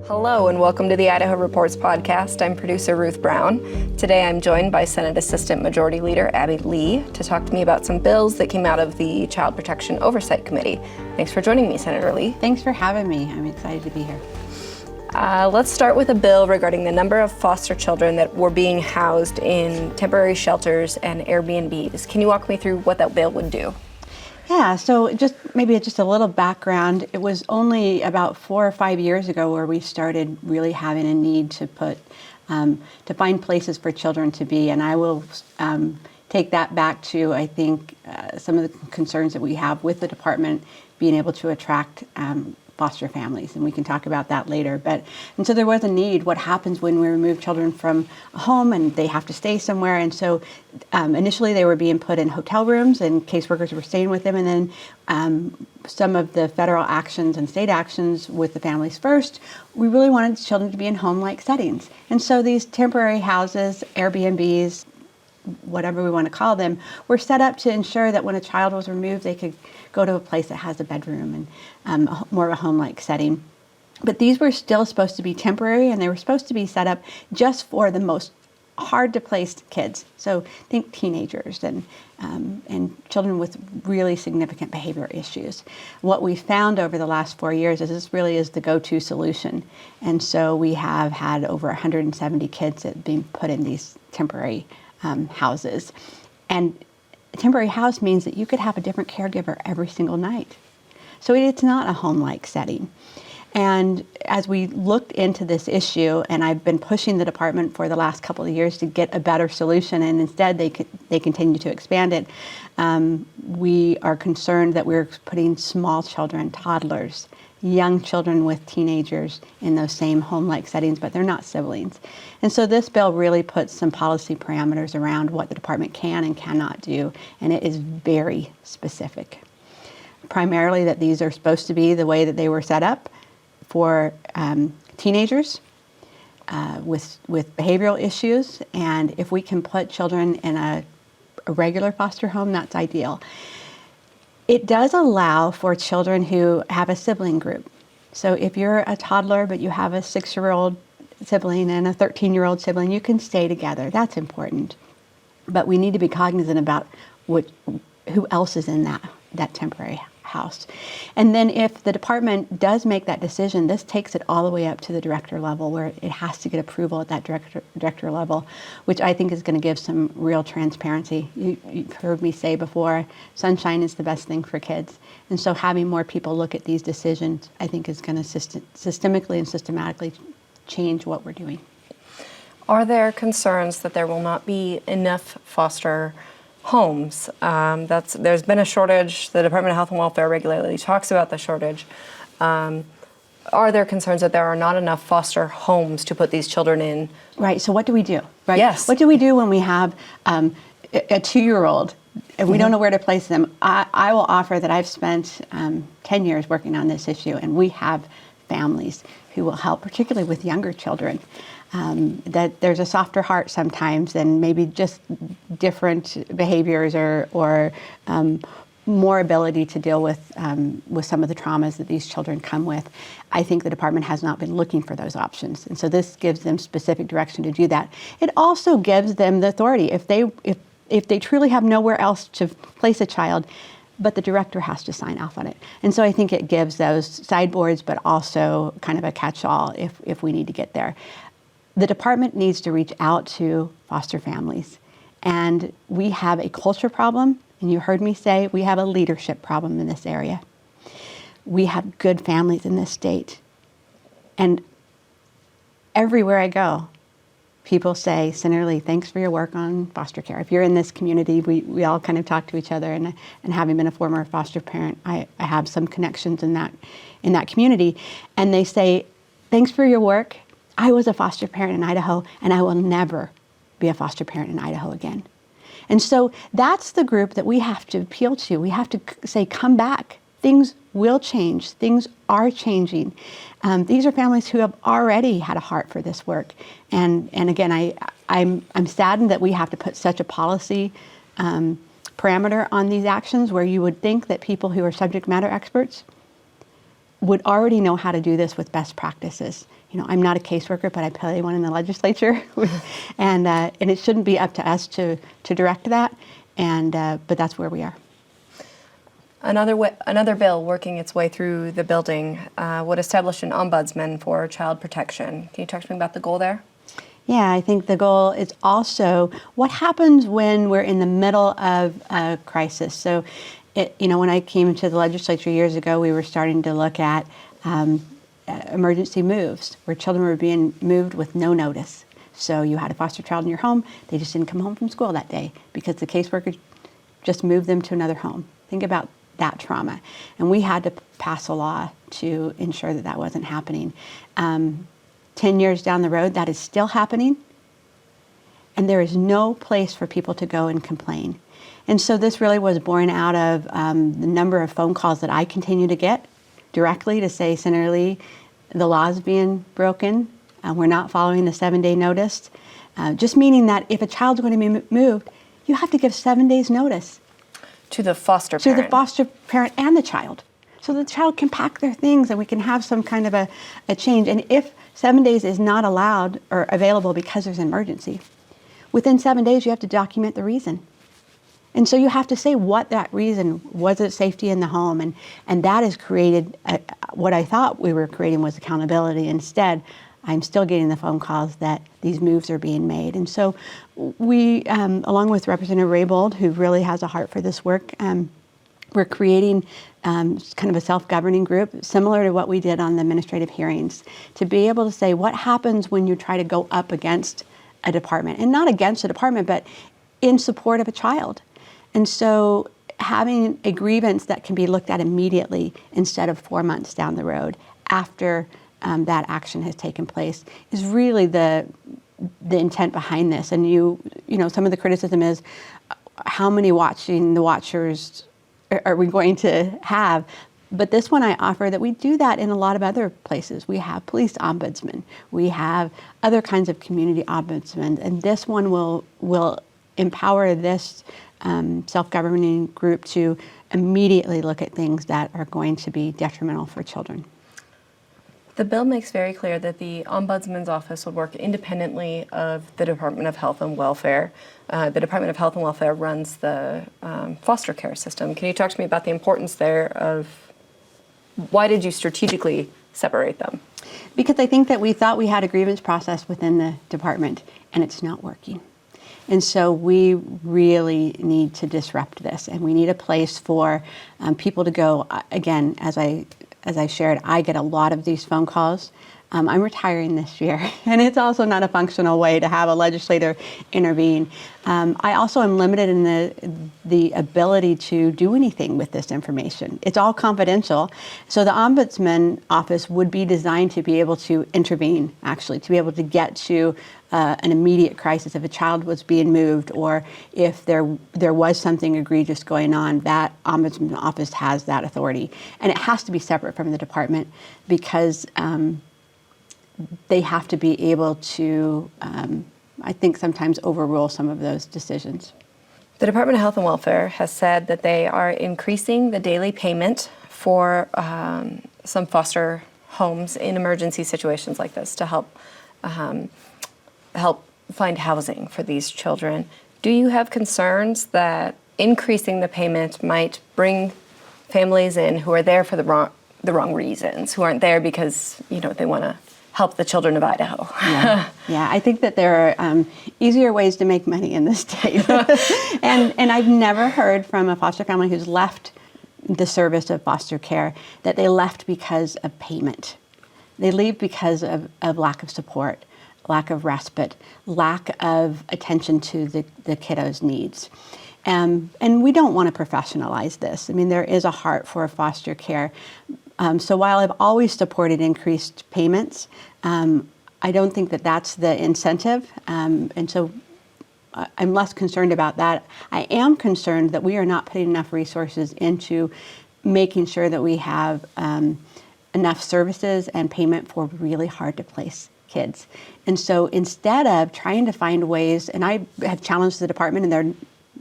Hello and welcome to the Idaho Reports podcast. I'm producer Ruth Brown. Today I'm joined by Senate Assistant Majority Leader Abby Lee to talk to me about some bills that came out of the Child Protection Oversight Committee. Thanks for joining me, Senator Lee. Thanks for having me. I'm excited to be here. Let's start with a bill regarding the number of foster children that were being housed in temporary shelters and Airbnbs. Can you walk me through what that bill would do? Yeah, so just a little background. It was only about 4 or 5 years ago where we started really having a need to find places for children to be, and I will take that back to, I think, some of the concerns that we have with the department being able to attract foster families, and we can talk about that later. And so there was a need. What happens when we remove children from a home and they have to stay somewhere? And so initially they were being put in hotel rooms and caseworkers were staying with them, and then some of the federal actions and state actions with the Families First, we really wanted children to be in home-like settings. And so these temporary houses, Airbnbs, whatever we want to call them, were set up to ensure that when a child was removed, they could go to a place that has a bedroom and more of a home-like setting. But these were still supposed to be temporary, and they were supposed to be set up just for the most hard-to-place kids. So think teenagers and children with really significant behavioral issues. What we found over the last 4 years is this really is the go-to solution. And so we have had over 170 kids that have been put in these temporary houses. And a temporary house means that you could have a different caregiver every single night. So it's not a home-like setting. And as we looked into this issue, and I've been pushing the department for the last couple of years to get a better solution, and instead they continue to expand it, we are concerned that we're putting small children, toddlers, young children with teenagers in those same home-like settings, but they're not siblings. And so this bill really puts some policy parameters around what the department can and cannot do, and it is very specific. Primarily that these are supposed to be the way that they were set up for teenagers with behavioral issues, and if we can put children in a regular foster home, that's ideal. It does allow for children who have a sibling group. So if you're a toddler but you have a 6-year-old sibling and a 13-year-old sibling, you can stay together. That's important. But we need to be cognizant about who else is in that temporary house. And then if the department does make that decision, this takes it all the way up to the director level, where it has to get approval at that director level, which I think is going to give some real transparency. You've heard me say before, sunshine is the best thing for kids. And so having more people look at these decisions, I think is going to systemically and systematically change what we're doing. Are there concerns that there will not be enough foster homes? There's been a shortage. The Department of Health and Welfare regularly talks about the shortage. Are there concerns that there are not enough foster homes to put these children in? Right, so what do we do? Right? Yes. What do we do when we have a 2-year-old and we don't know where to place them? I will offer that I've spent 10 years working on this issue, and we have families who will help, particularly with younger children. That there's a softer heart sometimes, and maybe just different behaviors or more ability to deal with some of the traumas that these children come with. I think the department has not been looking for those options, and so this gives them specific direction to do that. It also gives them the authority if they truly have nowhere else to place a child, but the director has to sign off on it. And so I think it gives those sideboards, but also kind of a catch-all if we need to get there. The department needs to reach out to foster families. And we have a culture problem, and you heard me say we have a leadership problem in this area. We have good families in this state. And everywhere I go, people say, Senator Lee, thanks for your work on foster care. If you're in this community, we all kind of talk to each other, and having been a former foster parent, I have some connections in that community. And they say, thanks for your work. I was a foster parent in Idaho, and I will never be a foster parent in Idaho again. And so that's the group that we have to appeal to. We have to say, come back. Things will change. Things are changing. These are families who have already had a heart for this work. And again, I'm saddened that we have to put such a policy parameter on these actions, where you would think that people who are subject matter experts would already know how to do this with best practices. I'm not a caseworker, but I play one in the legislature, and it shouldn't be up to us to direct that. But that's where we are. Another bill working its way through the building would establish an ombudsman for child protection. Can you talk to me about the goal there? Yeah, I think the goal is also what happens when we're in the middle of a crisis. So, when I came to the legislature years ago, we were starting to look at emergency moves where children were being moved with no notice. So you had a foster child in your home, they just didn't come home from school that day because the caseworker just moved them to another home. Think about that trauma. And we had to pass a law to ensure that that wasn't happening. 10 years down the road, that is still happening. And there is no place for people to go and complain. And so this really was born out of the number of phone calls that I continue to get directly to say, Senator Lee, the law is being broken. We're not following the 7-day notice. Just meaning that if a child's going to be moved, you have to give 7 days notice. To the foster parent. To the foster parent and the child. So the child can pack their things and we can have some kind of a change. And if 7 days is not allowed or available because there's an emergency, within 7 days you have to document the reason. And so you have to say what that reason was. It safety in the home, and that has created what I thought we were creating was accountability. Instead, I'm still getting the phone calls that these moves are being made. And so we, along with Representative Raybould, who really has a heart for this work, we're creating kind of a self-governing group similar to what we did on the administrative hearings to be able to say what happens when you try to go up against a department, and not against a department, but in support of a child. And so having a grievance that can be looked at immediately instead of 4 months down the road after that action has taken place is really the intent behind this. And some of the criticism is how many watching the watchers are we going to have? But this one I offer that we do that in a lot of other places. We have police ombudsmen, we have other kinds of community ombudsmen, and this one will empower this self-governing group to immediately look at things that are going to be detrimental for children. The bill makes very clear that the Ombudsman's office would work independently of the Department of Health and Welfare. The Department of Health and Welfare runs the foster care system. Can you talk to me about the importance there of why did you strategically separate them? Because I think that we thought we had a grievance process within the department, and it's not working. And so we really need to disrupt this, and we need a place for people to go. Again, as I shared, I get a lot of these phone calls. I'm retiring this year, and it's also not a functional way to have a legislator intervene. I also am limited in the ability to do anything with this information. It's all confidential. So the Ombudsman office would be designed to be able to intervene, actually, to be able to get to an immediate crisis. If a child was being moved or if there was something egregious going on, that Ombudsman office has that authority. And it has to be separate from the department because they have to be able to, I think, sometimes overrule some of those decisions. The Department of Health and Welfare has said that they are increasing the daily payment for some foster homes in emergency situations like this to help find housing for these children. Do you have concerns that increasing the payment might bring families in who are there for the wrong reasons, who aren't there because they want to help the children of Idaho? Yeah, I think that there are easier ways to make money in this state. and I've never heard from a foster family who's left the service of foster care that they left because of payment. They leave because of lack of support, lack of respite, lack of attention to the kiddos' needs. And we don't want to professionalize this. I mean, there is a heart for foster care. So while I've always supported increased payments, I don't think that that's the incentive. And so I'm less concerned about that. I am concerned that we are not putting enough resources into making sure that we have enough services and payment for really hard to place kids. And so instead of trying to find ways, and I have challenged the department, and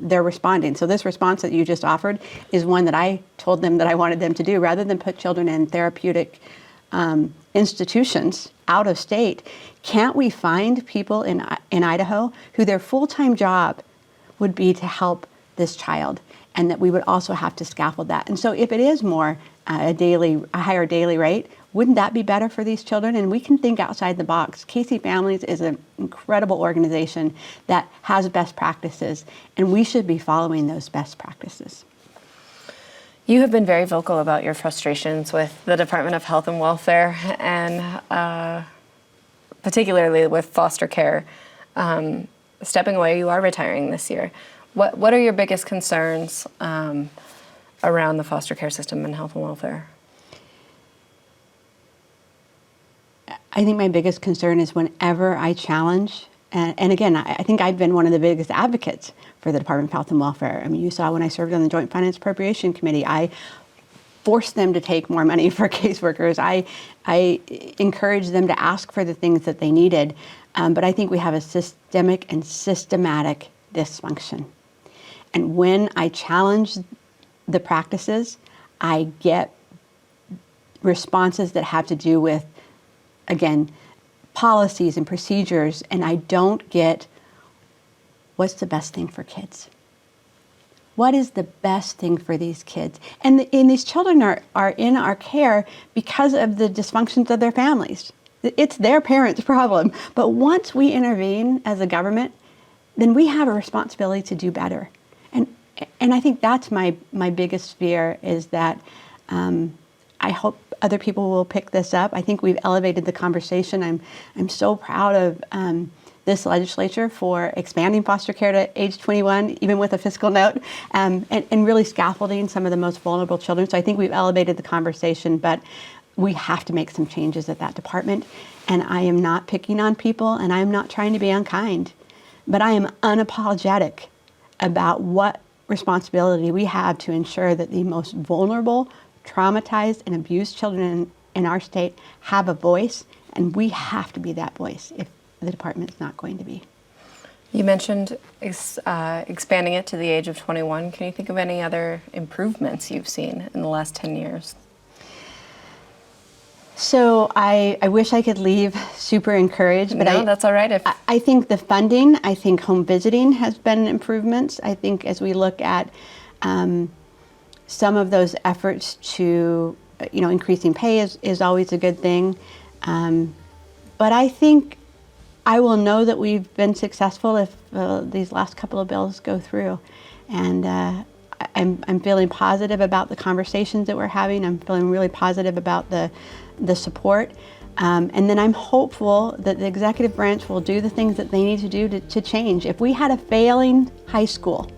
they're responding. So this response that you just offered is one that I told them that I wanted them to do. Rather than put children in therapeutic institutions out of state, can't we find people in Idaho who their full-time job would be to help this child, and that we would also have to scaffold that? And so if it is more a higher daily rate, wouldn't that be better for these children? And we can think outside the box. Casey Families is an incredible organization that has best practices, and we should be following those best practices. You have been very vocal about your frustrations with the Department of Health and Welfare, and particularly with foster care. Stepping away, you are retiring this year. What are your biggest concerns around the foster care system and health and welfare? I think my biggest concern is whenever I challenge, and again, I think I've been one of the biggest advocates for the Department of Health and Welfare. I mean, you saw when I served on the Joint Finance Appropriation Committee, I forced them to take more money for caseworkers. I encouraged them to ask for the things that they needed. But I think we have a systemic and systematic dysfunction. And when I challenge the practices, I get responses that have to do with, again, policies and procedures, and I don't get what's the best thing for kids. What is the best thing for these kids? And these children are in our care because of the dysfunctions of their families. It's their parents' problem. But once we intervene as a government, then we have a responsibility to do better. And I think that's my biggest fear, is that I hope other people will pick this up. I think we've elevated the conversation. I'm so proud of this legislature for expanding foster care to age 21, even with a fiscal note, and really scaffolding some of the most vulnerable children. So I think we've elevated the conversation, but we have to make some changes at that department. And I am not picking on people, and I am not trying to be unkind, but I am unapologetic about what responsibility we have to ensure that the most vulnerable, traumatized, and abused children in our state have a voice, and we have to be that voice if the department is not going to be. You mentioned expanding it to the age of 21. Can you think of any other improvements you've seen in the last 10 years? So I wish I could leave super encouraged, but no, that's all right. I think the funding, I think home visiting has been improvements. I think as we look at some of those efforts to, increasing pay is always a good thing. But I think I will know that we've been successful if these last couple of bills go through. And I'm feeling positive about the conversations that we're having. I'm feeling really positive about the support. And then I'm hopeful that the executive branch will do the things that they need to do to change. If we had a failing high school,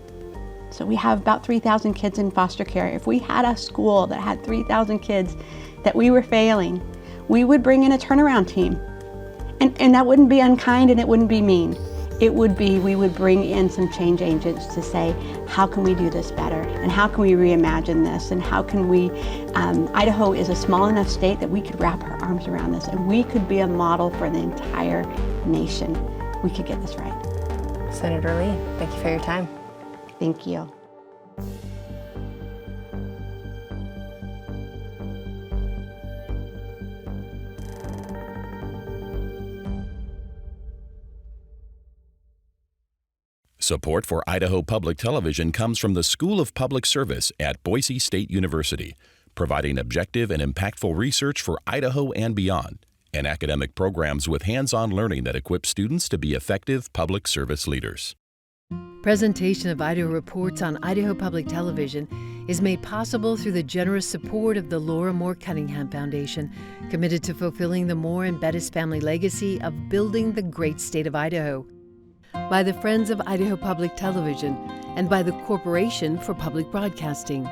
so we have about 3,000 kids in foster care. If we had a school that had 3,000 kids that we were failing, we would bring in a turnaround team. And that wouldn't be unkind, and it wouldn't be mean. It would be, we would bring in some change agents to say, how can we do this better? And how can we reimagine this? And how can we, Idaho is a small enough state that we could wrap our arms around this, and we could be a model for the entire nation. We could get this right. Senator Lee, thank you for your time. Thank you. Support for Idaho Public Television comes from the School of Public Service at Boise State University, providing objective and impactful research for Idaho and beyond, and academic programs with hands-on learning that equip students to be effective public service leaders. Presentation of Idaho Reports on Idaho Public Television is made possible through the generous support of the Laura Moore Cunningham Foundation, committed to fulfilling the Moore and Bettis family legacy of building the great state of Idaho, by the Friends of Idaho Public Television, and by the Corporation for Public Broadcasting.